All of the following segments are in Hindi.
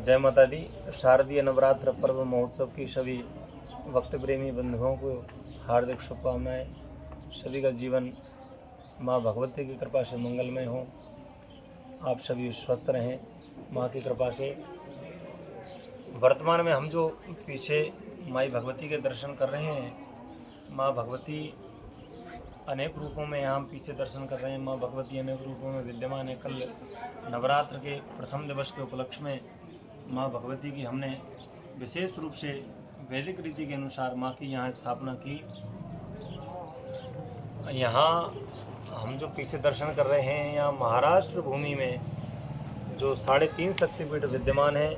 जय माता दी। शारदीय नवरात्र पर्व महोत्सव की सभी भक्त प्रेमी बंधुओं को हार्दिक शुभकामनाएं। सभी का जीवन माँ भगवती की कृपा से मंगलमय हो। आप सभी स्वस्थ रहें माँ की कृपा से। वर्तमान में हम जो पीछे माई भगवती के दर्शन कर रहे हैं, माँ भगवती अनेक रूपों में यहाँ हम पीछे दर्शन कर रहे हैं। माँ भगवती अनेक रूपों में विद्यमान है। कल नवरात्र के प्रथम दिवस के उपलक्ष्य में माँ भगवती की हमने विशेष रूप से वैदिक रीति के अनुसार माँ की यहाँ स्थापना की। यहाँ हम जो पीछे दर्शन कर रहे हैं, यहाँ महाराष्ट्र भूमि में जो 3.5 शक्तिपीठ विद्यमान है,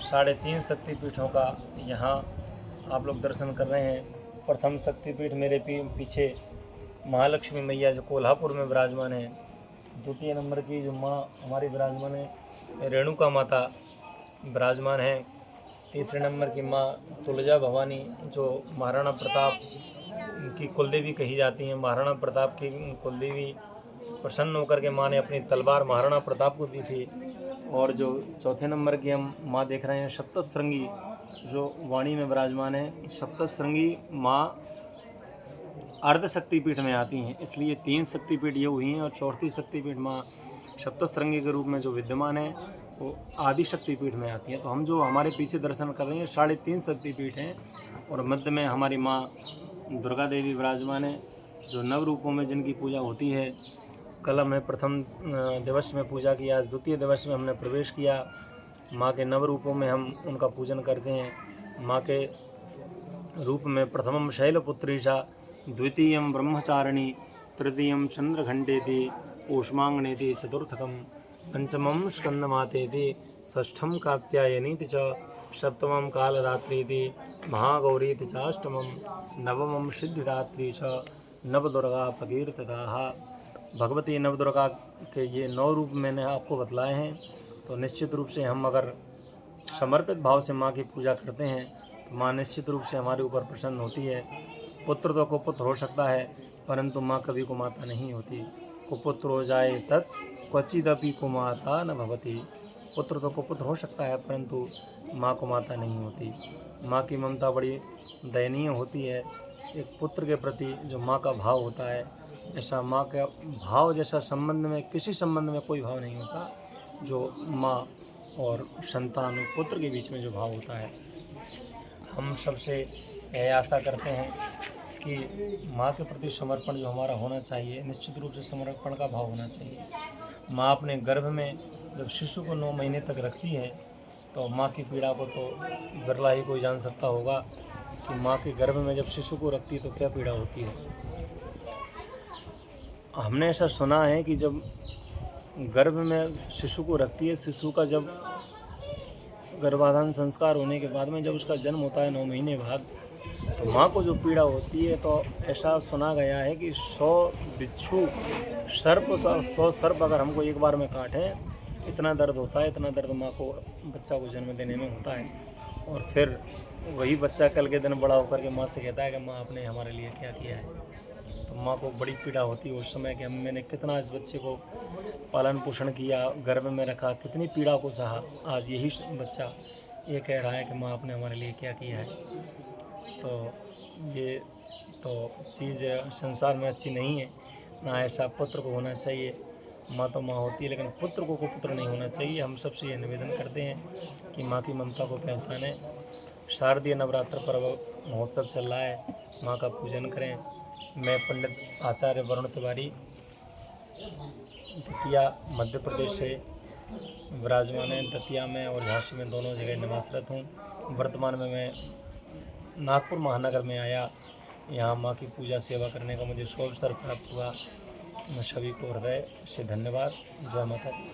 3.5 शक्तिपीठों का यहाँ आप लोग दर्शन कर रहे हैं। प्रथम शक्तिपीठ मेरे पीछे महालक्ष्मी मैया जो कोल्हापुर में विराजमान है। द्वितीय नंबर की जो माँ हमारी विराजमान है, रेणुका माता विराजमान है। तीसरे नंबर की माँ तुलजा भवानी जो महाराणा प्रताप की कुलदेवी कही जाती हैं। महाराणा प्रताप की कुलदेवी प्रसन्न होकर के माँ ने अपनी तलवार महाराणा प्रताप को दी थी। और जो चौथे नंबर की हम माँ देख रहे हैं, सप्तश्रृंगी जो वाणी में विराजमान है। सप्तश्रृंगी माँ अर्ध शक्तिपीठ में आती हैं, इसलिए 3 शक्तिपीठ ये हुई हैं। और चौथी शक्तिपीठ माँ सप्तश्रृंगी के रूप में जो विद्यमान है वो आदि शक्तिपीठ में आती है। तो हम जो हमारे पीछे दर्शन कर रहे हैं 3.5 शक्तिपीठ हैं। और मध्य में हमारी माँ दुर्गा देवी विराजमान है जो नव रूपों में जिनकी पूजा होती है। कल हमने प्रथम दिवस में पूजा किया, आज द्वितीय दिवस में हमने प्रवेश किया। माँ के नव रूपों में हम उनका पूजन करते हैं। माँ के रूप में प्रथमम शैलपुत्री सा, द्वितीयं ब्रह्मचारिणी, तृतीयं चंद्रघंटेति, ऊष्मांगनेति, चतुर्थकं पंचमं स्कंदमातेति, षष्ठं कात्यायनीति च, सप्तमं कालरात्रीति, महागौरीति चाष्टमं, नवमं सिद्धिदात्री च, नवदुर्गा प्रकीर्तिताः। भगवती नवदुर्गा के ये 9 रूप मैंने आपको बतलाए हैं। तो निश्चित रूप से हम अगर समर्पित भाव से माँ की पूजा करते हैं तो माँ निश्चित रूप से हमारे ऊपर प्रसन्न होती है। पुत्र तो कुपुत्र हो सकता है, परंतु माँ कभी कुमाता नहीं होती। कुपुत्र हो जाए तत् क्वचिदपि कुमाता न भवति। पुत्र तो कुपुत्र हो सकता है, परंतु माँ कुमाता नहीं होती। माँ की ममता बड़ी दयनीय होती है। एक पुत्र के प्रति जो माँ का भाव होता है, ऐसा माँ का भाव जैसा संबंध में किसी संबंध में कोई भाव नहीं होता जो माँ और संतान और पुत्र के बीच में जो भाव होता है। हम सबसे यह आशा करते हैं कि माँ के प्रति समर्पण जो हमारा होना चाहिए, निश्चित रूप से समर्पण का भाव होना चाहिए। माँ अपने गर्भ में जब शिशु को 9 महीने तक रखती है तो माँ की पीड़ा को तो बिरला ही कोई जान सकता होगा कि माँ के गर्भ में जब शिशु को रखती है तो क्या पीड़ा होती है। हमने ऐसा सुना है कि जब गर्भ में शिशु को रखती है, शिशु का जब गर्भाधान संस्कार होने के बाद में जब उसका जन्म होता है 9 महीने बाद, तो माँ को जो पीड़ा होती है, तो ऐसा सुना गया है कि 100 बिच्छू सर्प 100 सर्प अगर हमको एक बार में काटें, इतना दर्द होता है। इतना दर्द माँ को बच्चा को जन्म देने में होता है। और फिर वही बच्चा कल के दिन बड़ा होकर के माँ से कहता है कि माँ आपने हमारे लिए क्या किया है। तो माँ को बड़ी पीड़ा होती है उस समय कि मैंने कितना इस बच्चे को पालन पोषण किया, गर्भ में रखा, कितनी पीड़ा को सहा। आज यही बच्चा ये कह रहा है कि माँ आपने हमारे लिए क्या किया है। तो ये तो चीज़ संसार में अच्छी नहीं है ना। ऐसा पुत्र को होना चाहिए। माँ तो माँ होती है, लेकिन पुत्र को पुत्र नहीं होना चाहिए। हम सबसे ये निवेदन करते हैं कि माँ की ममता को पहचानें। शारदीय नवरात्र पर्व महोत्सव चल रहा है, माँ का पूजन करें। मैं पंडित आचार्य वरुण तिवारी दतिया मध्य प्रदेश से विराजमान है। दतिया में और झांसी में दोनों जगह निवासरत हूँ। वर्तमान में मैं नागपुर महानगर में आया, यहाँ माँ की पूजा सेवा करने का मुझे शुभ अवसर प्राप्त हुआ। मैं सभी को हृदय से धन्यवाद। जय माता दी।